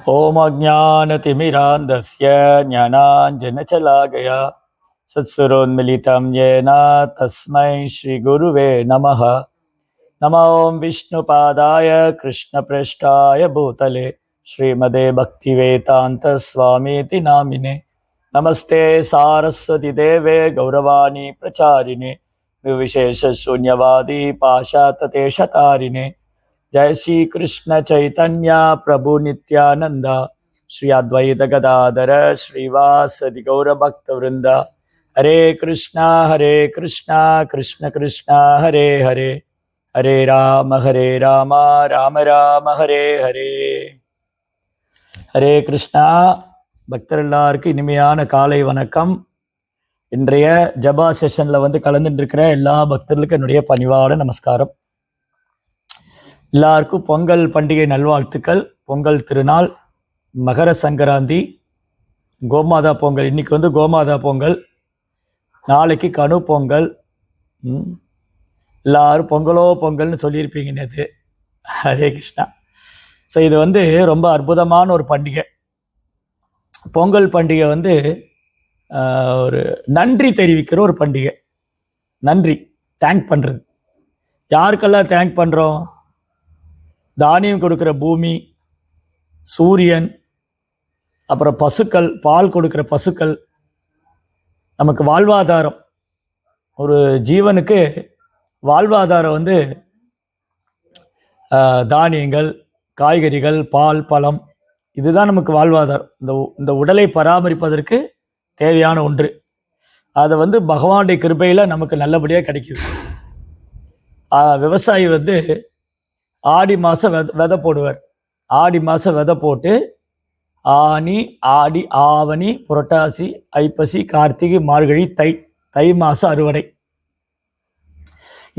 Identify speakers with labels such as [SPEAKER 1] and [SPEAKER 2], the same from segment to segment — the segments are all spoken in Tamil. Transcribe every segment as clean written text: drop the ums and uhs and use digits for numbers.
[SPEAKER 1] ओम अज्ञानतिमिरान्धस्य ज्ञानाञ्जनशलाकया सत्सुरोन्मिलितं येन तस्मै श्रीगुरुवे नमः। नमो विष्णुपादाय कृष्णप्रेष्ठाय भूतले श्रीमदे भक्तिवेदान्तस्वामीति नामिने। नमस्ते सारस्वती देवे गौरवाणी प्रचारिणे निर्विशेषशून्यवादी पाशातदेशतारिणे। जय श्री कृष्ण चैतन्य प्रभु नित्यानंद श्री अद्वैत गदाधर श्रीवासदि गौर भक्त वृंद। हरे कृष्णा कृष्ण कृष्ण हरे हरे, हरे राम राम राम हरे हरे। हरे कृष्णा பக்தர் எல்லாருக்கும் இனிமையான காலை வணக்கம். இன்றைய ஜபா செஷன்ல கலந்துட்டு இருக்கிற எல்லா பக்தர்களுக்கும் என்னுடைய பணிவான நமஸ்காரம். எல்லாருக்கும் பொங்கல் பண்டிகை நல்வாழ்த்துக்கள். பொங்கல் திருநாள், மகர சங்கராந்தி, கோமாதா பொங்கல். இன்னைக்கு கோமாதா பொங்கல், நாளைக்கு கனு பொங்கல். எல்லாரும் பொங்கலோ பொங்கல்னு சொல்லியிருப்பீங்க நேற்று. ஹரே கிருஷ்ணா. ஸோ இது ரொம்ப அற்புதமான ஒரு பண்டிகை. பொங்கல் பண்டிகை ஒரு நன்றி தெரிவிக்கிற ஒரு பண்டிகை. நன்றி, தேங்க் பண்ணுறது. யாருக்கெல்லாம் தேங்க் பண்ணுறோம்? தானியம் கொடுக்குற பூமி, சூரியன், அப்புறம் பசுக்கள், பால் கொடுக்குற பசுக்கள். நமக்கு வாழ்வாதாரம், ஒரு ஜீவனுக்கு வாழ்வாதாரம் தானியங்கள், காய்கறிகள், பால், பழம். இதுதான் நமக்கு வாழ்வாதாரம். இந்த உடலை பராமரிப்பதற்கு தேவையான ஒன்று. அதை பகவானுடைய கிருபையில் நமக்கு நல்லபடியாக கிடைக்குது. விவசாயி ஆடி மாதம் விதை போடுவார். ஆடி மாதம் விதை போட்டு ஆனி, ஆடி, ஆவணி, புரட்டாசி, ஐப்பசி, கார்த்திகை, மார்கழி, தை மாதம் அறுவடை.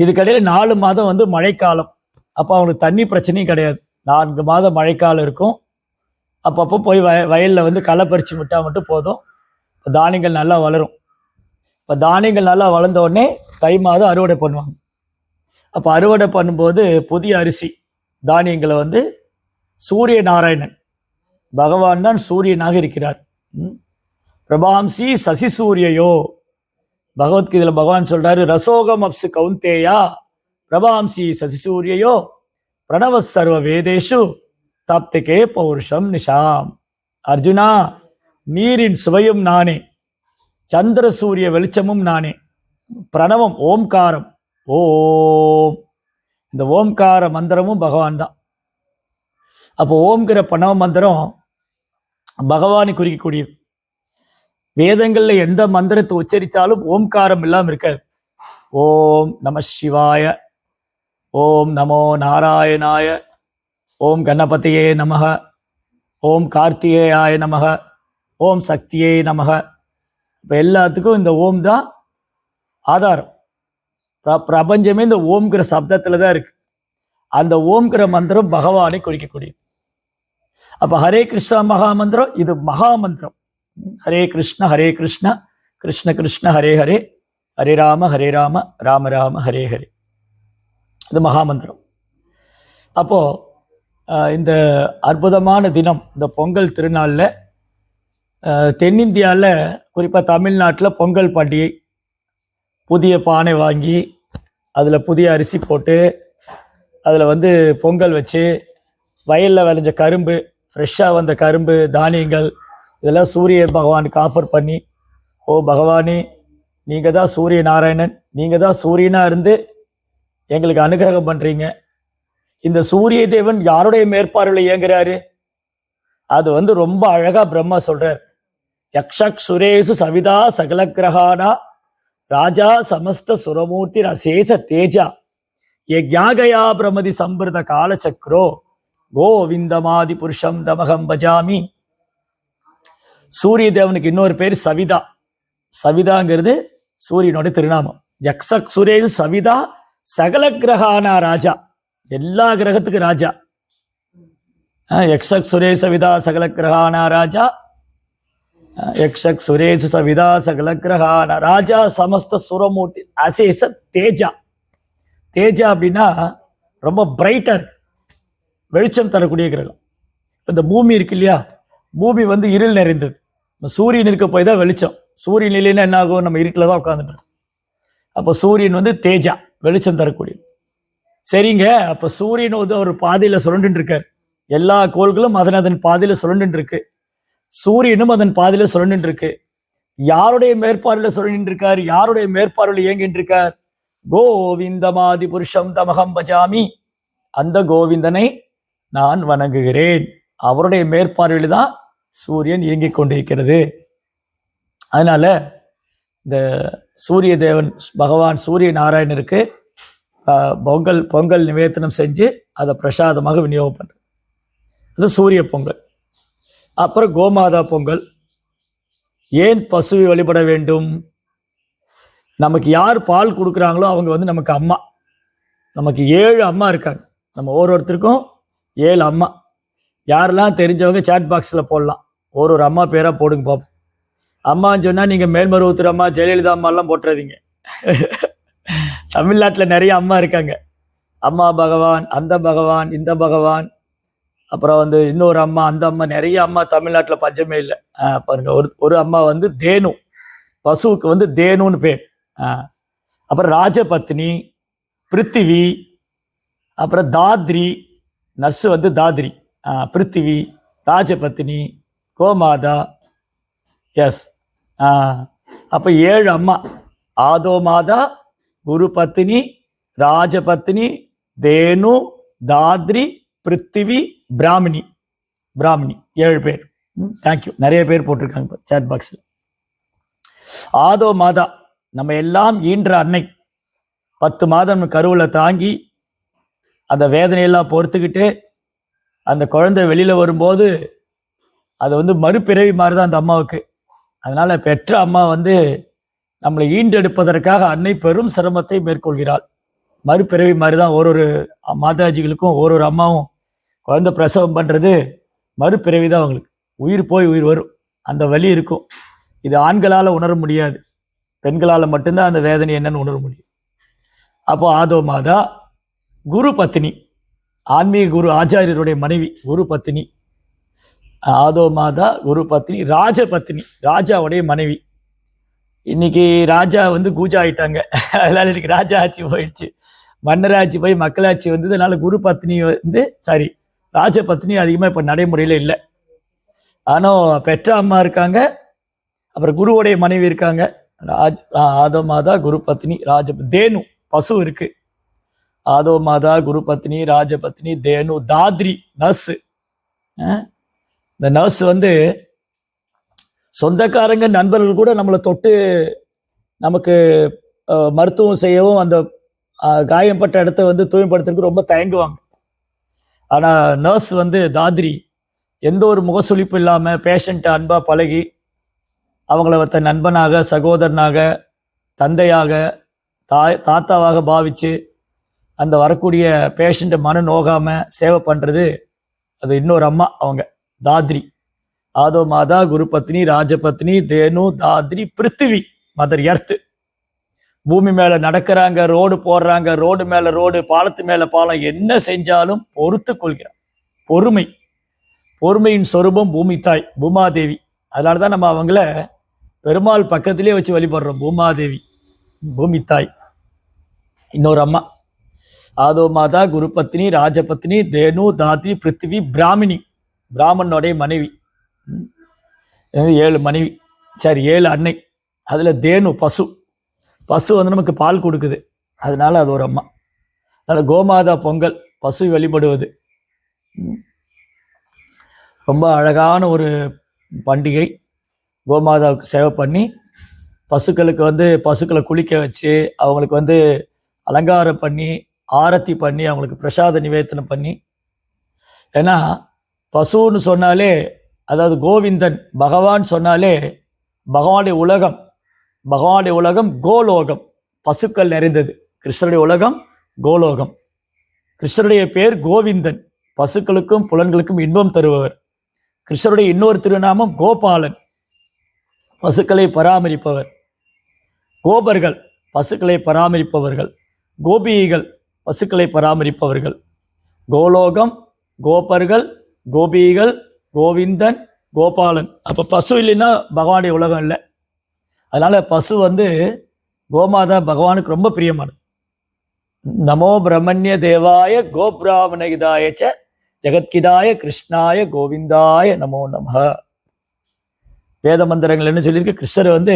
[SPEAKER 1] இதுக்கடையில் 4 மாதம் மழைக்காலம். அப்போ அவங்களுக்கு தண்ணி பிரச்சனையும் கிடையாது. 4 மாதம் மழைக்காலம் இருக்கும். அப்பப்போ போய் வயலில் களை பறித்து விட்டால் மட்டும் போதும். தானியங்கள் நல்லா வளரும். இப்போ தானியங்கள் நல்லா வளர்ந்த உடனே தை மாதம் அறுவடை பண்ணுவாங்க. அப்போ அறுவடை பண்ணும்போது புதிய அரிசி தானியங்களை சூரிய நாராயணன் பகவான் தான் சூரியனாக இருக்கிறார். பிரபாம்சி சசி சூரியயோ. பகவத்கீதையில் பகவான் சொல்றாரு, ரசோகம் அப்சு கவுந்தேயா பிரபாம்சி சசி சூரியயோ பிரணவ சர்வ வேதேஷு தப்திகே பௌருஷம் நிஷாம். அர்ஜுனா, நீரின் சுவையும் நானே, சந்திர சூரிய வெளிச்சமும் நானே. பிரணவம் ஓம்காரம், ஓம். இந்த ஓம்கார மந்திரமும் பகவான் தான். அப்போ ஓம்கிற பிரணவ மந்திரம் பகவானை குறிக்கக்கூடியது. வேதங்கள்ல எந்த மந்திரத்தை உச்சரித்தாலும் ஓம்காரம் இல்லாமல் இருக்காது. ஓம் நம சிவாய, ஓம் நமோ நாராயணாய, ஓம் கணபதியே நமக, ஓம் கார்த்திகேயாய நமக, ஓம் சக்தியே நமக. இப்போ எல்லாத்துக்கும் இந்த ஓம் தான் ஆதாரம். பிரபஞ்சமே இந்த ஓம்கிற சப்தத்தில் தான் இருக்கு. அந்த ஓம்கிற மந்திரம் பகவானை குறிக்கக்கூடியது. அப்போ ஹரே கிருஷ்ணா மகா மந்திரம், இது மகா மந்திரம். ஹரே கிருஷ்ண கிருஷ்ண கிருஷ்ண ஹரே ஹரே, ஹரே ராம ராம ராம ஹரே ஹரே. இது மகா மந்திரம். அப்போ இந்த அற்புதமான தினம், இந்த பொங்கல் திருநாளில் தென்னிந்தியாவில், குறிப்பாக தமிழ்நாட்டில் பொங்கல் பண்டிகை. புதிய பானை வாங்கி அதில் புதிய அரிசி போட்டு அதில் பொங்கல் வச்சு, வயலில் விளைஞ்ச கரும்பு, ஃப்ரெஷ்ஷாக வந்த கரும்பு, தானியங்கள் இதெல்லாம் சூரிய பகவானுக்கு ஆஃபர் பண்ணி, ஓ பகவானே, நீங்கள் தான் சூரிய நாராயணன், நீங்கள் தான் சூரியனாக இருந்து எங்களுக்கு அனுகிரகம் பண்ணுறீங்க. இந்த சூரிய தேவன் யாருடைய மேற்பார்வையில் இயங்குறாரு? அது ரொம்ப அழகா பிரம்மா சொல்றார். யக்ஷக் சுரேசு சவிதா சகல கிரகானா ராஜா சமஸ்த சுரமூர்த்தி அசேஷ தேஜா யக்ஞாகயா பிரமதி சம்பிரத காலச்சக்ரோ கோவிந்தமாதி புருஷம் தமகம் பஜாமி. சூரிய தேவனுக்கு இன்னொரு பேர் சவிதா. சவிதாங்கிறது சூரியனோட திருநாமம். யக்ஷக் சுரேசு சவிதா சகல கிரகானா ராஜா, எல்லா கிரகத்துக்கு ராஜா. யக்ஷக் சுரேச விதா சகல கிரகான ராஜா, யக்ஷக் சுரேச சவிதா சகல கிரகான ராஜா சமஸ்த சுரமூர்த்தி அசேஷ தேஜா. தேஜா அப்படின்னா ரொம்ப பிரைட்டா இருக்கு, வெளிச்சம் தரக்கூடிய கிரகம். இந்த பூமி இருக்கு இல்லையா, பூமி வந்து இருள் நிறைந்தது. சூரியன் இருக்க போய் தான் வெளிச்சம். சூரியன் இல்லைன்னா என்ன ஆகும், நம்ம இருட்டில் தான் உட்காந்துட்டு. அப்போ சூரியன் வந்து தேஜா, வெளிச்சம் தரக்கூடியது. சரிங்க, அப்போ சூரியன் வந்து ஒரு பாதையில் சுரண்டுன்னு இருக்கார். எல்லா கோள்களும் அதன் பாதையில் சுரண்டுன்னு இருக்கு. சூரியனும் அதன் பாதையில் சுரண்டுன்னு இருக்கு. யாருடைய மேற்பார்வையில் சுரண்டின்னு இருக்கார்? யாருடைய மேற்பார்வையில் இயங்கின்னு இருக்கார்? கோவிந்தமாதி புருஷம் தமகம் பஜாமி, அந்த கோவிந்தனை நான் வணங்குகிறேன். அவருடைய மேற்பார்வையில் தான் சூரியன் இயங்கிக் கொண்டிருக்கிறது. அதனால இந்த சூரிய தேவன் பகவான் சூரிய நாராயணருக்கு பொங்கல் நிவேதனம் செஞ்சு அதை பிரசாதமாக விநியோகம் பண்றது. அது சூரிய பொங்கல். அப்புறம் கோமாதா பொங்கல். ஏன் பசுவை வழிபட வேண்டும்? நமக்கு யார் பால் கொடுக்குறாங்களோ அவங்க வந்து நமக்கு அம்மா. நமக்கு 7 அம்மா இருக்காங்க. நம்ம ஒவ்வொருத்தருக்கும் 7 அம்மா. யாரெல்லாம் தெரிஞ்சவங்க சாட் பாக்ஸில் போடலாம். ஒரு அம்மா பேராக போடுங்க பார்ப்போம். அம்மான்னு சொன்னால் நீங்கள் மேல்மருவத்தூர் அம்மா, ஜெயலலிதா அம்மாலாம் போட்டுறாதீங்க. தமிழ்நாட்டில் நிறைய அம்மா இருக்காங்க. அம்மா பகவான், அந்த பகவான், இந்த பகவான், அப்புறம் வந்து இன்னொரு அம்மா, அந்த அம்மா, நிறைய அம்மா தமிழ்நாட்டில் பஞ்சமே இல்லை. பாருங்க, ஒரு அம்மா வந்து தேனு, பசுவுக்கு வந்து தேனுன்னு பேர். அப்புறம் ராஜபத்னி, பிருத்திவி, அப்புறம் தாத்ரி, நர்ஸு வந்து தாத்ரி, பிருத்திவி, ராஜபத்னி, கோமாதா. எஸ், அப்போ 7 அம்மா. ஆதோ மாதா, குரு பத்னி, ராஜபத்னி, தேனு, தாத்ரி, பிருத்திவி, பிராமணி. 7 பேர். தேங்க்யூ. நிறைய பேர் போட்டிருக்காங்க சாட் பாக்ஸில். ஆதோ மாதா நம்ம எல்லாம் ஈன்ற அன்னை. 10 மாதம் கருவில் தாங்கி அந்த வேதனையெல்லாம் பொறுத்துக்கிட்டு அந்த குழந்தை வெளியில் வரும்போது அது வந்து மறுபிறவி மாதிரி தான் அந்த அம்மாவுக்கு. அதனால் பெற்ற அம்மா வந்து நம்மளை ஈண்டெடுப்பதற்காக அன்னை பெரும் சிரமத்தை மேற்கொள்கிறாள். மறுபிறவி மாதிரி தான் ஒரு மாதாஜிகளுக்கும் ஒரு அம்மாவும் குழந்தை பிரசவம் பண்ணுறது மறுபிறவி தான். அவங்களுக்கு உயிர் போய் உயிர் வரும், அந்த வலி இருக்கும். இது ஆண்களால் உணர முடியாது, பெண்களால் மட்டும்தான் அந்த வேதனை என்னன்னு உணர முடியும். அப்போ ஆதோ மாதா, குரு பத்தினி, ஆன்மீக குரு ஆச்சாரியருடைய மனைவி குரு பத்தினி. ஆதோ மாதா, குரு பத்தினி, ராஜபத்தினி, ராஜாவுடைய மனைவி. இன்னைக்கு ராஜா வந்து கூஜா ஆயிட்டாங்க. அதனால இன்னைக்கு ராஜா ஆட்சி போயிடுச்சு, மன்னராட்சி போய் மக்களாட்சி வந்தது. அதனால குரு பத்னி வந்து ராஜபத்னி அதிகமாக இப்போ நடைமுறையில் இல்லை. ஆனால் பெற்ற அம்மா இருக்காங்க, அப்புறம் குருவுடைய மனைவி இருக்காங்க. ஆதோ மாதா, குரு பத்னி, தேனு, பசு இருக்கு. ஆதோ மாதா, குரு பத்னி, ராஜபத்னி, தேனு, தாத்ரி, நர்ஸு. இந்த நர்ஸ் வந்து சொந்தக்காரங்க நண்பர்கள் கூட நம்மளை தொட்டு நமக்கு மருத்துவம் செய்யவும் அந்த காயம்பட்ட இடத்த வந்து தூய்மைப்படுத்துறதுக்கு ரொம்ப தயங்குவாங்க. ஆனால் நர்ஸ் வந்து தாத்ரி எந்த ஒரு முகசுளிப்பு இல்லாமல் பேஷண்ட்டை அன்பாக பழகி அவங்கள தன் நண்பனாக, சகோதரனாக, தந்தையாக, தாத்தாவாக பாவித்து அந்த வரக்கூடிய பேஷண்ட்டை மன நோகாமல் சேவை பண்ணுறது அது இன்னொரு அம்மா. அவங்க தாத்ரி. ஆதோ மாதா, குரு பத்னி, ராஜபத்னி, தேனு, தாத்ரி, பிருத்திவி, மதர் எர்த்து. பூமி மேலே நடக்கிறாங்க, ரோடு போடுறாங்க, ரோடு மேலே ரோடு, பாலத்து மேலே பாலம், என்ன செஞ்சாலும் பொறுத்து கொள்கிறார். பொறுமை, பொறுமையின் சொரூபம் பூமி தாய், பூமாதேவி. அதனால தான் நம்ம அவங்கள பெருமாள் பக்கத்திலே வச்சு வழிபடுறோம். பூமாதேவி, பூமி தாய். இன்னொரு அம்மா ஆதோ மாதா, குரு பத்னி, ராஜபத்னி, தேனு, தாத்ரி, பிருத்திவி, பிராமணி, பிராமணனுடைய மனைவி. 7 மனைவி, சரி 7 அன்னை. அதில் தேனு பசு. பசு வந்து நமக்கு பால் கொடுக்குது, அதனால அது ஒரு அம்மா. அதனால் கோமாதா பொங்கல், பசு வழிபடுவது ரொம்ப அழகான ஒரு பண்டிகை. கோமாதாவுக்கு சேவை பண்ணி பசுக்களுக்கு வந்து பசுக்களை குளிக்க வச்சு அவங்களுக்கு வந்து அலங்காரம் பண்ணி ஆரத்தி பண்ணி அவங்களுக்கு பிரசாத நிவேதனம் பண்ணி. ஏன்னா பசுன்னு சொன்னாலே, அதாவது கோவிந்தன் பகவான் சொன்னாலே பகவானுடைய உலகம், பகவானுடைய உலகம் கோலோகம், பசுக்கள் நிறைந்தது. கிருஷ்ணருடைய உலகம் கோலோகம். கிருஷ்ணருடைய பேர் கோவிந்தன், பசுக்களுக்கும் புலன்களுக்கும் இன்பம் தருபவர். கிருஷ்ணருடைய இன்னொரு திருநாமம் கோபாலன், பசுக்களை பராமரிப்பவர். கோபர்கள் பசுக்களை பராமரிப்பவர்கள், கோபிகைகள் பசுக்களை பராமரிப்பவர்கள். கோலோகம், கோபர்கள், கோபிகள், கோவிந்தன், கோபாலன். அப்போ பசு இல்லைன்னா பகவானுடைய உலகம் இல்லை. அதனால பசு வந்து கோமாதா பகவானுக்கு ரொம்ப பிரியமானது. நமோ பிரம்மண்ய தேவாய கோபிராமணகிதாயச்ச ஜெகத்கிதாய கிருஷ்ணாய கோவிந்தாய நமோ நம. வேத மந்திரங்கள் என்ன சொல்லியிருக்கு? கிருஷ்ணர் வந்து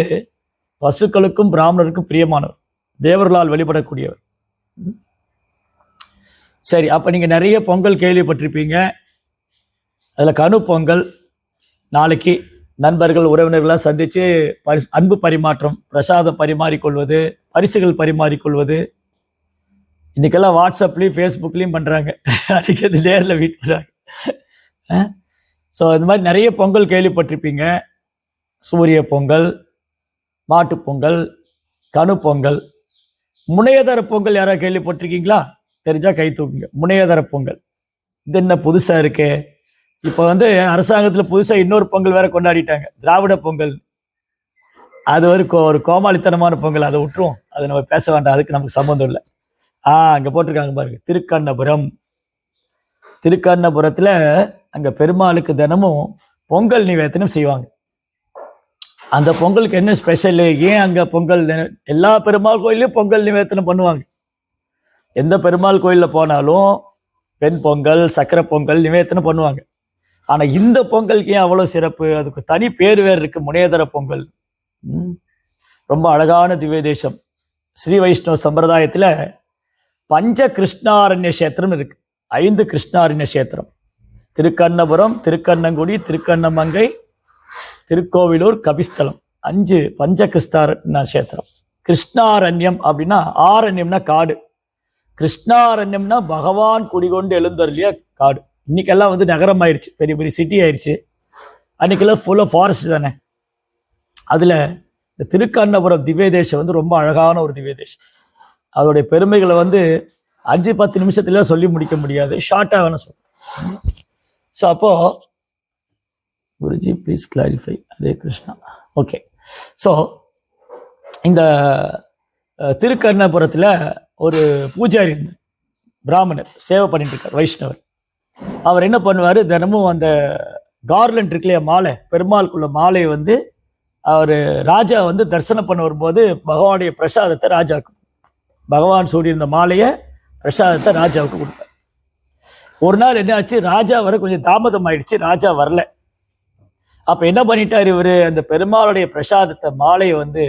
[SPEAKER 1] பசுக்களுக்கும் பிராமணருக்கும் பிரியமானவர், தேவர்களால் வெளிப்படக்கூடியவர். சரி, அப்ப நீங்க நிறைய பொங்கல் கேள்விப்பட்டிருப்பீங்க. அதுல கனு பொங்கல் நாளைக்கு நண்பர்கள் உறவினர்களாக சந்திச்சு அன்பு பரிமாற்றம், பிரசாதம் பரிமாறிக்கொள்வது, பரிசுகள் பரிமாறிக்கொள்வது. இன்னைக்கெல்லாம் வாட்ஸ்அப்லேயும் ஃபேஸ்புக்லேயும் பண்ணுறாங்க, அடிக்கிறது நேரில் வீட்டில். ஸோ இந்த மாதிரி நிறைய பொங்கல் கேள்விப்பட்டிருப்பீங்க. சூரிய பொங்கல், மாட்டு பொங்கல், கனு பொங்கல். முனையதர பொங்கல் யாராவது கேள்விப்பட்டிருக்கீங்களா? தெரிஞ்சா கை தூக்குங்க. முனையதர பொங்கல் இது என்ன புதுசாக இருக்கு? இப்போ வந்து அரசாங்கத்தில் புதுசாக இன்னொரு பொங்கல் வேற கொண்டாடிட்டாங்க, திராவிட பொங்கல். அது ஒரு கோமாளித்தனமான பொங்கல், அதை விட்டுருவோம், அதை நம்ம பேச வேண்டாம், அதுக்கு நமக்கு சம்மந்தம் இல்லை. அங்கே போட்டிருக்காங்க பாருங்க, திருக்கண்ணபுரம். திருக்கண்ணபுரத்தில் அங்கே பெருமாளுக்கு தினமும் பொங்கல் நிவேதனம் செய்வாங்க. அந்த பொங்கலுக்கு என்ன ஸ்பெஷலு? ஏன் அங்கே பொங்கல்? எல்லா பெருமாள் கோயிலையும் பொங்கல் நிவேதனம் பண்ணுவாங்க. எந்த பெருமாள் கோயிலில் போனாலும் வெண் பொங்கல், சக்கரை பொங்கல் நிவேதனம் பண்ணுவாங்க. ஆனால் இந்த பொங்கலுக்கு ஏன் அவ்வளோ சிறப்பு? அதுக்கு தனி பேர் வேறு இருக்கு, முனையதர பொங்கல். ரொம்ப அழகான திவ்ய தேசம். ஸ்ரீ வைஷ்ணவ சம்பிரதாயத்தில் பஞ்ச கிருஷ்ணாரண்ய கஷேத்திரம் இருக்கு. 5 கிருஷ்ணாரண்ய கஷேத்திரம்: திருக்கண்ணபுரம், திருக்கண்ணங்குடி, திருக்கண்ணமங்கை, திருக்கோவிலூர், கபிஸ்தலம். 5 பஞ்ச கிருஷ்ணாரண்ய கஷேத்திரம். கிருஷ்ணாரண்யம் அப்படின்னா, ஆரண்யம்னா காடு, கிருஷ்ணாரண்யம்னா பகவான் குடிகொண்டு எழுந்தருளிய காடு. இன்னைக்கெல்லாம் வந்து நகரம் ஆயிடுச்சு, பெரிய பெரிய சிட்டி ஆயிடுச்சு. அன்னைக்கெல்லாம் ஃபுல்லாக ஃபாரஸ்ட் தானே. அதில் இந்த திருக்கண்ணபுரம் திவ்ய தேசம் வந்து ரொம்ப அழகான ஒரு திவ்ய தேசம். அதோடைய பெருமைகளை வந்து 5-10 நிமிஷத்துல சொல்லி முடிக்க முடியாது, ஷார்ட்டாக வேணும் சொல்ல. ஸோ அப்போ Guruji please clarify. Hare Krishna. Okay. So இந்த திருக்கண்ணபுரத்தில் ஒரு பூஜாரி இருந்தார், பிராமணர், சேவை பண்ணிட்டு இருக்கார், வைஷ்ணவர். அவர் என்ன பண்ணுவார், தினமும் அந்த கார்லண்ட் இருக்குல்லையா, மாலை, பெருமாளுக்குள்ள மாலையை வந்து அவர் ராஜா வந்து தரிசனம் பண்ண வரும்போது பகவானுடைய பிரசாதத்தை ராஜாவுக்கு, பகவான் சூடியிருந்த மாலையை பிரசாதத்தை ராஜாவுக்கு கொடுத்தார். ஒரு நாள் என்ன ஆச்சு, ராஜா வர கொஞ்சம் தாமதம் ஆயிடுச்சு, ராஜா வரல. அப்போ என்ன பண்ணிட்டார் இவர், அந்த பெருமாளுடைய பிரசாதத்தை மாலையை வந்து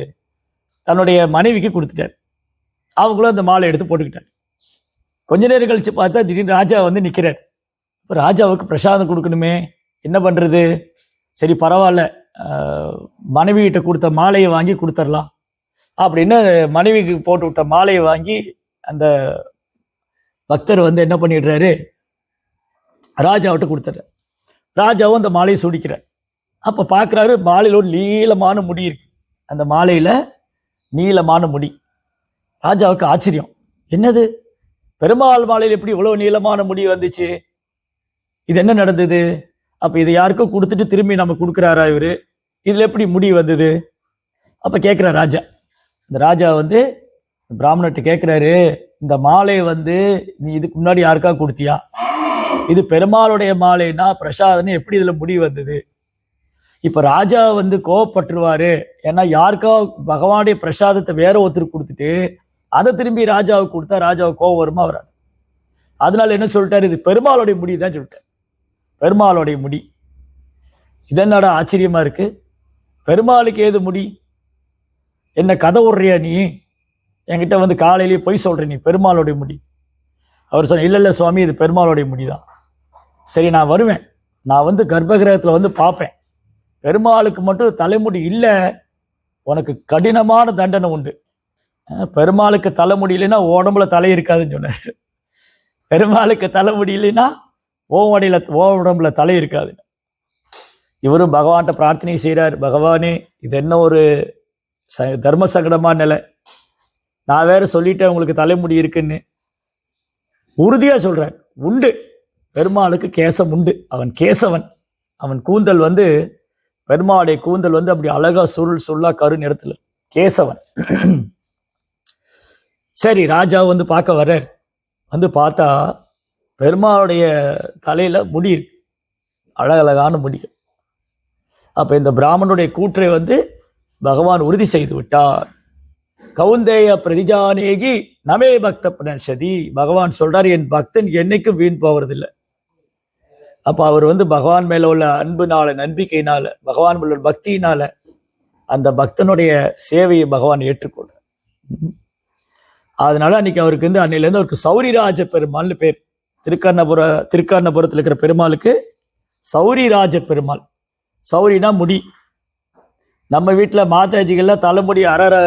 [SPEAKER 1] தன்னுடைய மனைவிக்கு கொடுத்துட்டார். அவங்களும் அந்த மாலை எடுத்து போட்டுக்கிட்டார். கொஞ்ச நேரம் கழிச்சு பார்த்தா திடீர்னு ராஜா வந்து நிற்கிறார். இப்போ ராஜாவுக்கு பிரசாதம் கொடுக்கணுமே, என்ன பண்ணுறது? சரி பரவாயில்ல, மனைவிகிட்ட கொடுத்த மாலையை வாங்கி கொடுத்துடலாம் அப்படின்னு மனைவிக்கு போட்டு விட்ட மாலையை வாங்கி அந்த பக்தர் வந்து என்ன பண்ணிடுறாரு, ராஜாவிட்ட கொடுத்துட்றார். ராஜாவும் அந்த மாலையை சுடிக்கிறார். அப்போ பார்க்குறாரு, மாலையில் ஒரு நீளமான முடி இருக்கு, அந்த மாலையில் நீளமான முடி. ராஜாவுக்கு ஆச்சரியம், என்னது பெருமாள் மாலையில் எப்படி இவ்வளோ நீளமான முடி வந்துச்சு, இது என்ன நடந்தது? அப்போ இதை யாருக்கும் கொடுத்துட்டு திரும்பி நம்ம கொடுக்குறாரா இவர், இதில் எப்படி முடி வந்தது? அப்போ கேட்குறார் ராஜா. இந்த ராஜா வந்து பிராமணர்கிட்ட கேட்குறாரு, இந்த மாலையை வந்து நீ இதுக்கு முன்னாடி யாருக்கா கொடுத்தியா? இது பெருமாளுடைய மாலைன்னா பிரசாதம்னு எப்படி இதில் முடி வந்தது? இப்போ ராஜா வந்து கோவப்பட்டுருவாரு, ஏன்னா யாருக்கா பகவானுடைய பிரசாதத்தை வேற ஒருத்தருக்கு கொடுத்துட்டு அதை திரும்பி ராஜாவுக்கு கொடுத்தா ராஜாவுக்கு கோவம் வருமா வராது. அதனால என்ன சொல்லிட்டாரு, இது பெருமாளுடைய முடி தான் சொல்லிட்டார், பெருமாளுடைய முடி. இதென்னடா ஆச்சரியமா இருக்கு, பெருமாளுக்கு ஏது முடி? என்ன கதை விடுறியா நீ? என்கிட்ட வந்து காலையிலேயே பொய் சொல்ற நீ, பெருமாளுடைய முடி. அவர் சொன்ன, இல்லை இல்லை சுவாமி, இது பெருமாளுடைய முடி தான். சரி நான் வருவேன், நான் வந்து கர்ப்பகிரகத்தில் வந்து பார்ப்பேன், பெருமாளுக்கு மட்டும் தலைமுடி இல்லை, உனக்கு கடினமான தண்டனை உண்டு. பெருமாளுக்கு தலைமுடி இல்லைன்னா உடம்புல தலை இருக்காதுன்னு சொன்னார். பெருமாளுக்கு தலைமுடி இல்லைன்னா உடம்புல தலை இருக்காது. இவரும் பகவான்கிட்ட பிரார்த்தனை செய்கிறார், பகவானே இது என்ன ஒரு தர்ம சங்கடமான நிலை, நான் வேற சொல்லிட்டேன் உங்களுக்கு தலைமுடி இருக்குன்னு. உறுதியா சொல்றார், உண்டு, பெருமாளுக்கு கேசம் உண்டு, அவன் கேசவன், அவன் கூந்தல் வந்து பெருமாளுடைய கூந்தல் வந்து அப்படி அழகா சுருள் சொல்லா கரு நிறத்துல கேசவன். சரி ராஜா வந்து பார்க்க வர்றார். வந்து பார்த்தா பெருமாளுடைய தலையில முடி இருக்கு. அழகழகான முடிகள். அப்போ இந்த பிராமணனுடைய கூற்றை வந்து பகவான் உறுதி செய்து விட்டார். கவுந்தேய பிரதிஜானேகி நமே பக்த புனர்ஷதி. பகவான் சொல்றார், என் பக்தன் என்னைக்கும் வீண் போவதில்லை. அப்போ அவர் வந்து பகவான் மேல உள்ள அன்புனால, நம்பிக்கையினால, பகவான் உள்ள பக்தியினால அந்த பக்தனுடைய சேவையை பகவான் ஏற்றுக்கொண்டார். அதனால அன்னைக்கு அவருக்கு வந்து அன்னையிலேருந்து அவருக்கு சௌரிராஜ பெருமாள்னு பேர். திருக்கண்ணபுரத்தில் இருக்கிற பெருமாளுக்கு சௌரிராஜ பெருமாள். சௌரினா முடி. நம்ம வீட்டில் மாதாஜிகள்லாம் தலைமுடி அரை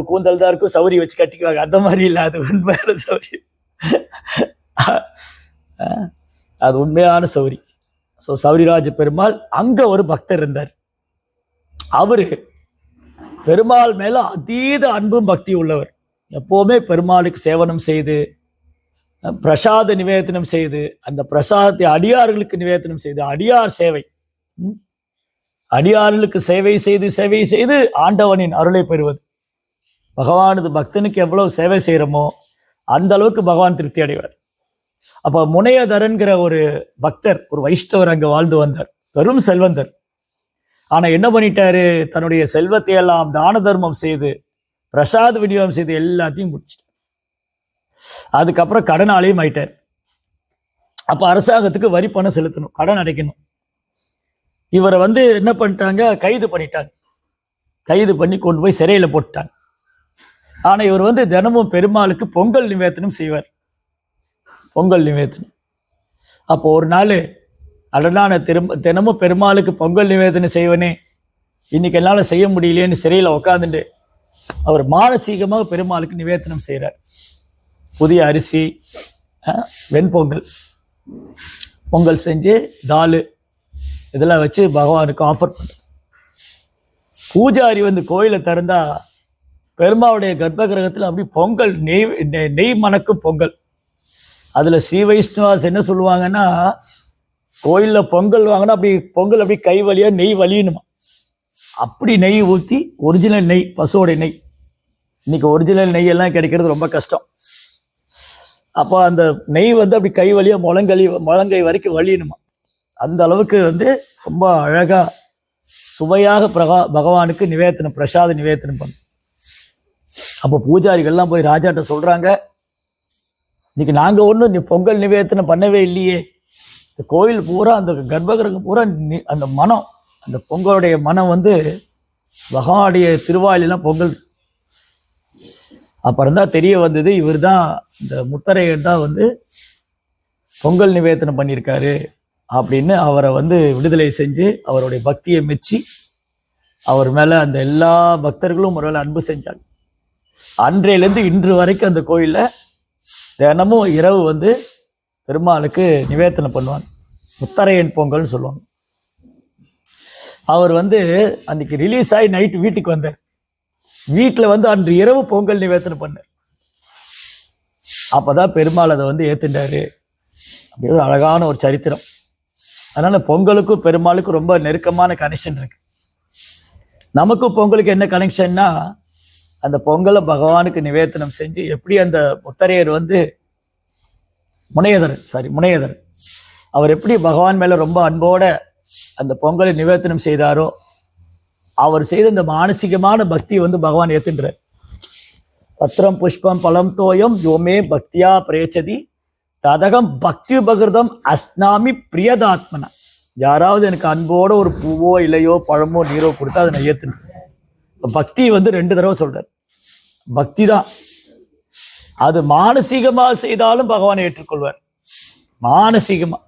[SPEAKER 1] கூந்தல் தான் இருக்கும், சௌரி வச்சு கட்டிக்குவாங்க. அந்த மாதிரி இல்லை, அது உண்மையான சௌரி. அது உண்மையான சௌரி. ஸோ சௌரிராஜ பெருமாள் அங்கே ஒரு பக்தர் இருந்தார். அவரு பெருமாள் மேல அதீத அன்பும் பக்தி உள்ளவர். எப்போவுமே பெருமாளுக்கு சேவனம் செய்து, பிரசாத நிவேதனம் செய்து, அந்த பிரசாதத்தை அடியார்களுக்கு நிவேதனம் செய்து, அடியார் சேவை, அடியார்களுக்கு சேவை செய்து ஆண்டவனின் அருளை பெறுவது. பகவானது பக்தனுக்கு எவ்வளவு சேவை செய்கிறோமோ அந்த அளவுக்கு பகவான் திருப்தி அடைவார். அப்போ முனையதரன்கிற ஒரு பக்தர், ஒரு வைஷ்ணவர் அங்கே வாழ்ந்து வந்தார். பெரும் செல்வந்தர். ஆனால் என்ன பண்ணிட்டாரு, தன்னுடைய செல்வத்தை எல்லாம் தான தர்மம் செய்து, பிரசாத விநியோகம் செய்து எல்லாத்தையும் முடிச்சிட்டார். அதுக்கப்புறம் கடனாலையும் ஆயிட்டார். அப்போ அரசாங்கத்துக்கு வரி பணம் செலுத்தணும், கடன் அடைக்கணும். இவரை வந்து என்ன பண்ணிட்டாங்க, கைது பண்ணிட்டாங்க. கைது பண்ணி கொண்டு போய் சிறையில் போட்டாங்க. ஆனால் இவர் வந்து தினமும் பெருமாளுக்கு பொங்கல் நிவேதனம் செய்வார். பொங்கல் நிவேதனம். அப்போ ஒரு நாள், அடனான தினமும் பெருமாளுக்கு பொங்கல் நிவேதனம் செய்வனே, இன்னைக்கு என்னால் செய்ய முடியலையேன்னு சிறையில் உட்காந்துட்டு அவர் மானசீகமாக பெருமாளுக்கு நிவேதனம் செய்கிறார். புதிய அரிசி, வெண்பொங்கல், பொங்கல் செஞ்சு தாலு இதெல்லாம் வச்சு பகவானுக்கு ஆஃபர் பண்ண. பூஜாரி வந்து கோயிலை திறந்தா பெருமாவுடைய கர்ப்ப கிரகத்தில் அப்படி பொங்கல், நெய் மணக்கும் பொங்கல். அதில் ஸ்ரீ வைஷ்ணவாஸ் என்ன சொல்லுவாங்கன்னா, கோயிலில் பொங்கல் வாங்கினா அப்படி பொங்கல் அப்படி கை வழியாக நெய் வலியணுமா. அப்படி நெய் ஊற்றி, ஒரிஜினல் நெய், பசுவோடைய நெய். இன்னைக்கு ஒரிஜினல் நெய் எல்லாம் கிடைக்கிறது ரொம்ப கஷ்டம். அப்போ அந்த நெய் வந்து அப்படி கை வழியாக முழங்கை வரைக்கும் வலியணுமா. அந்த அளவுக்கு வந்து ரொம்ப அழகாக சுவையாக பகவானுக்கு நிவேதனம், பிரசாத நிவேதனம் பண்ணும். அப்போ பூஜாரிகள்லாம் போய் ராஜாட்ட சொல்கிறாங்க, இன்னைக்கு நாங்கள் ஒன்றும் பொங்கல் நிவேதனம் பண்ணவே இல்லையே, இந்த கோயில் பூரா, அந்த கர்ப்பகிரகம் பூரா அந்த மனம், அந்த பொங்கலுடைய மனம் வந்து பகவானுடைய திருவாயிலாம் பொங்கல். அப்புறம் தான் தெரிய வந்தது, இவர் தான், இந்த முத்தரையர் தான் வந்து பொங்கல் நிவேதனம் பண்ணியிருக்காரு அப்படின்னு. அவரை வந்து விடுதலை செஞ்சு அவருடைய பக்தியை மெச்சி அவர் மேலே அந்த எல்லா பக்தர்களும் ஒரு வேளை அன்பு செஞ்சாங்க. அன்றையிலேருந்து இன்று வரைக்கும் அந்த கோயிலில் தினமும் இரவு வந்து பெருமாளுக்கு நிவேதனம் பண்ணுவாங்க. முத்தரையன் பொங்கல்னு சொல்லுவாங்க. அவர் வந்து அன்றைக்கி ரிலீஸ் ஆகி நைட்டு வீட்டுக்கு வந்தார். வீட்டில் வந்து அன்று இரவு பொங்கல் நிவேதனம் பண்ணார். அப்போ தான் பெருமாள் அதை வந்து ஏற்றுண்டாரு. அப்படி ஒரு அழகான ஒரு சரித்திரம். அதனால் பொங்கலுக்கும் பெருமாளுக்கும் ரொம்ப நெருக்கமான கனெக்ஷன் இருக்கு. நமக்கும் பொங்கலுக்கு என்ன கனெக்ஷன்னா, அந்த பொங்கலை பகவானுக்கு நிவேதனம் செஞ்சு, எப்படி அந்த முத்தரையர் வந்து முனையதர் அவர் எப்படி பகவான் மேலே ரொம்ப அன்போட அந்த பொங்கலை நிவேதனம் செய்தாரோ, அவர் செய்த இந்த மானசீகமான பக்தி வந்து பகவான் ஏத்துன்றார். பத்திரம் புஷ்பம் பலம் தோயம் யோமே பக்தியா பிரேச்சதி ததகம் பக்தி பகிர்தம் அஸ்னாமி பிரியதாத்மனா. யாராவது எனக்கு அன்போட ஒரு பூவோ இலையோ பழமோ நீரோ கொடுத்தா அதை நான் ஏற்றுனேன். பக்தி வந்து 2 தடவை சொல்றார். பக்தி தான் அது மானசீகமாக செய்தாலும் பகவானை ஏற்றுக்கொள்வார். மானசீகமா.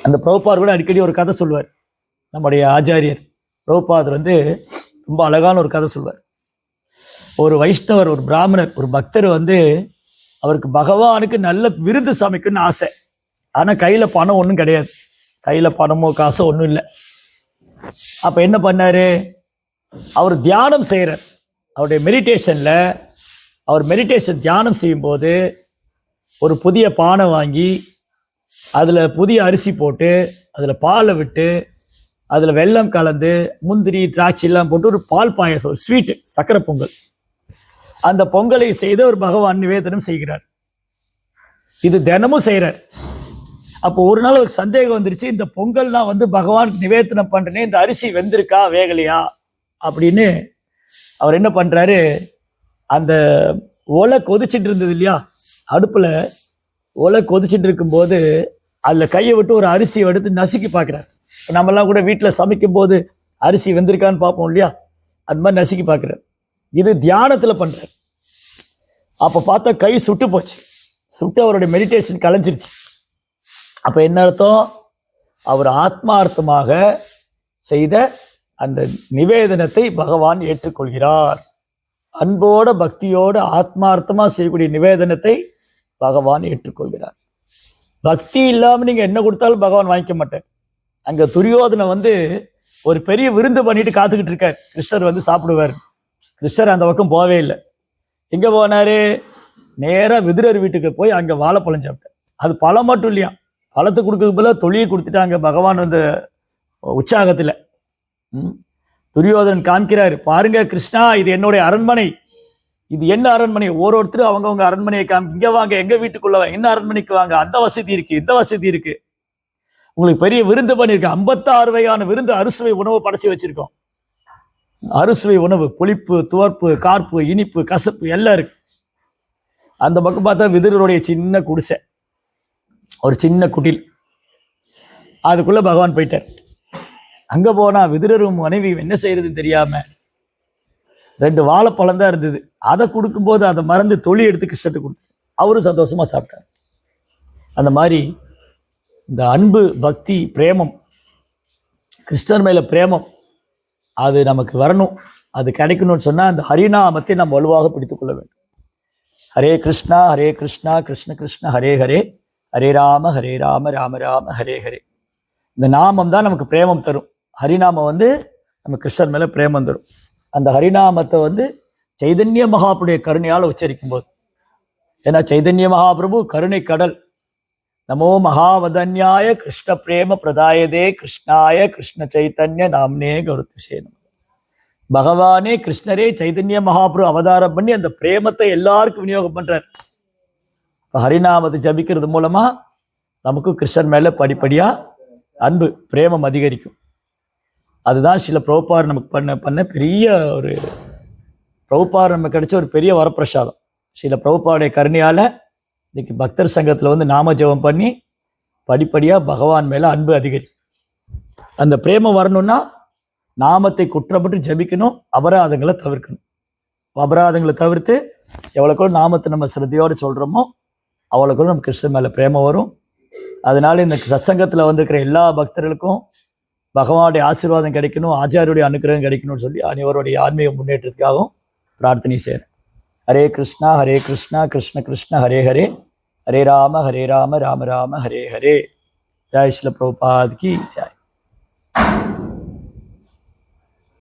[SPEAKER 1] அந்த பிரபுபாதர் கூட அடிக்கடி ஒரு கதை சொல்வார். நம்முடைய ஆச்சாரியர் பிரபுபாதர் வந்து ரொம்ப அழகான ஒரு கதை சொல்வார். ஒரு வைஷ்ணவர், ஒரு பிராமணர், ஒரு பக்தர் வந்து அவருக்கு பகவானுக்கு நல்ல விருந்து சமைக்கணும்னு ஆசை. ஆனால் கையில் பணம் ஒன்றும் கிடையாது. கையில் பணமோ காசோ ஒன்றும் இல்லை. அப்போ என்ன பண்ணார், அவர் தியானம் செய்கிறார். அவருடைய மெடிடேஷனில், அவர் மெடிடேஷன் தியானம் செய்யும்போது ஒரு புதிய பானை வாங்கி அதில் புதிய அரிசி போட்டு, அதில் பாலை விட்டு, அதில் வெல்லம் கலந்து, முந்திரி திராட்சை எல்லாம் போட்டு ஒரு பால் பாயசம், ஒரு ஸ்வீட்டு, சக்கரை பொங்கல், அந்த பொங்கலை செய்து ஒரு பகவான் நிவேதனம் செய்கிறார். இது தினமும் செய்கிறார். அப்போ ஒரு நாள் ஒரு சந்தேகம் வந்துருச்சு, இந்த பொங்கல் நான் வந்து பகவானுக்கு நிவேதனம் பண்றேனே, இந்த அரிசி வெந்திருக்கா வேகலையா அப்படின்னு அவர் என்ன பண்றாரு, அந்த ஒலை கொதிச்சுட்டு இருந்தது இல்லையா, அடுப்புல ஒலை கொதிச்சுட்டு இருக்கும்போது அதுல கையை விட்டு ஒரு அரிசியை எடுத்து நசுக்கி பார்க்குறாரு. நம்மெல்லாம் கூட வீட்டில் சமைக்கும் போது அரிசி வெந்திருக்கான்னு பார்ப்போம் இல்லையா, அது மாதிரி நசுக்கி பார்க்குறாரு. இது தியானத்துல பண்றாரு. அப்போ பார்த்தா கை சுட்டு போச்சு, சுட்டு அவருடைய மெடிடேஷன் கலைஞ்சிருச்சு. அப்போ என்ன அர்த்தம், அவர் ஆத்மார்த்தமாக செய்த அந்த நிவேதனத்தை பகவான் ஏற்றுக்கொள்கிறார். அன்போட பக்தியோட ஆத்மார்த்தமா செய்யக்கூடிய நிவேதனத்தை பகவான் ஏற்றுக்கொள்கிறார். பக்தி இல்லாம நீங்க என்ன கொடுத்தாலும் பகவான் வாங்கிக்க மாட்டார். அங்க துரியோதனை வந்து ஒரு பெரிய விருந்து பண்ணிட்டு காத்துக்கிட்டு இருக்கார், கிருஷ்ணர் வந்து சாப்பிடுவார். கிருஷ்ணர் அந்த பக்கம் போவே இல்லை. எங்க போனாரு, நேரா விதுரர் வீட்டுக்கு போய் அங்க வாழைப்பழம் சாப்பிட்டார். அது பழம் மட்டும் இல்லையா, பழத்தை கொடுக்கறதுக்கு போல தொழியை கொடுத்துட்டாங்க பகவான் வந்து உற்சாகத்துல. துரியோதனன் காமிக்கிறாரு, பாருங்க கிருஷ்ணா, இது என்னுடைய அரண்மனை, இது என்ன அரண்மனை, ஒருத்தரும் அவங்கவுங்க அரண்மனையை இங்க வாங்க, எங்க வீட்டுக்குள்ள என்ன அரண்மனைக்கு வாங்க, அந்த வசதி இருக்கு, இந்த வசதி இருக்கு, உங்களுக்கு பெரிய விருந்து பண்ணிருக்கேன், 56 வகையான விருந்து அறுசுவை உணவு படைச்சு வச்சிருக்கோம். அறுசுவை உணவு, புளிப்பு, துவர்ப்பு, கார்ப்பு, இனிப்பு, கசப்பு எல்லாம் இருக்கு. அந்த பக்கம் பார்த்தா விதுரருடைய சின்ன குடிசை, ஒரு சின்ன குடில், அதுக்குள்ள பகவான் போயிட்டார். அங்க போனா விதுரரும் மனைவி என்ன செய்யறதுன்னு தெரியாம 2 வாழைப்பழம் தான் இருந்தது. அதை கொடுக்கும்போது அதை மறந்து தொழி எடுத்து கிருஷ்ணட்டு கொடுத்து அவரும் சந்தோஷமா சாப்பிட்டார். அந்த மாதிரி இந்த அன்பு, பக்தி, பிரேமம், கிருஷ்ணர் மேல பிரேமம் அது நமக்கு வரணும். அது கிடைக்கணும்னு சொன்னா அந்த ஹரிநாமத்தை நாம் வலுவாக பிடித்துக் கொள்ள வேண்டும். ஹரே கிருஷ்ணா கிருஷ்ண கிருஷ்ண ஹரே ஹரே, ஹரே ராம ராம ராம ஹரே ஹரே. இந்த நாமம் தான் நமக்கு பிரேமம் தரும். ஹரிநாமம் வந்து நம்ம கிருஷ்ணர் மேல பிரேமம் தரும். அந்த ஹரிநாமத்தை வந்து சைதன்ய மகாபுடைய கருணையால் உச்சரிக்கும் போது, ஏன்னா சைதன்ய மகாபிரபு கருணை கடல். நமோ மகாவதன்யாய கிருஷ்ண பிரேம பிரதாயதே கிருஷ்ணாய கிருஷ்ண சைத்தன்ய நாம்னே கருத்துசேனம். பகவானே கிருஷ்ணரே சைதன்ய மகாபிரபு அவதாரம் பண்ணி அந்த பிரேமத்தை எல்லாருக்கும் விநியோகம் பண்றார். ஹரிநாமத்தை ஜபிக்கிறது மூலமா நமக்கு கிருஷ்ணர் மேல படிப்படியா அன்பு, பிரேமம் அதிகரிக்கும். அதுதான் சில பிரபுபார் நமக்கு பண்ண பெரிய ஒரு பிரபுபார் நமக்கு கிடைச்ச ஒரு பெரிய வரப்பிரசாதம். சில பிரபுபாருடைய கருணையால இன்னைக்கு பக்தர் சங்கத்துல வந்து நாம ஜெபம் பண்ணி படிப்படியா பகவான் மேல அன்பு அதிகரிக்கும். அந்த பிரேமம் வரணும்னா நாமத்தை குற்றப்பட்டு ஜபிக்கணும், அபராதங்களை தவிர்க்கணும். அபராதங்களை தவிர்த்து எவ்வளோக்கும் நாமத்தை நம்ம சிரத்தையோடு சொல்றோமோ அவ்வளோக்கும் நம்ம கிருஷ்ணன் மேல பிரேமம் வரும். அதனால இந்த சத்சங்கத்துல வந்திருக்கிற எல்லா பக்தர்களுக்கும் பகவானுடைய ஆசீர்வாதம் கிடைக்கணும், ஆச்சாரியுடைய அனுகிரகம் கிடைக்கணும்னு சொல்லி அனைவருடைய ஆன்மீக முன்னேற்றத்துக்காகவும் பிரார்த்தனை செய்கிறேன். ஹரே கிருஷ்ணா கிருஷ்ண கிருஷ்ண ஹரே ஹரே, ஹரே ராம ராம ராம ஹரே ஹரே. ஜெய் ஸ்ரீல பிரபுபாத் கி ஜெய்.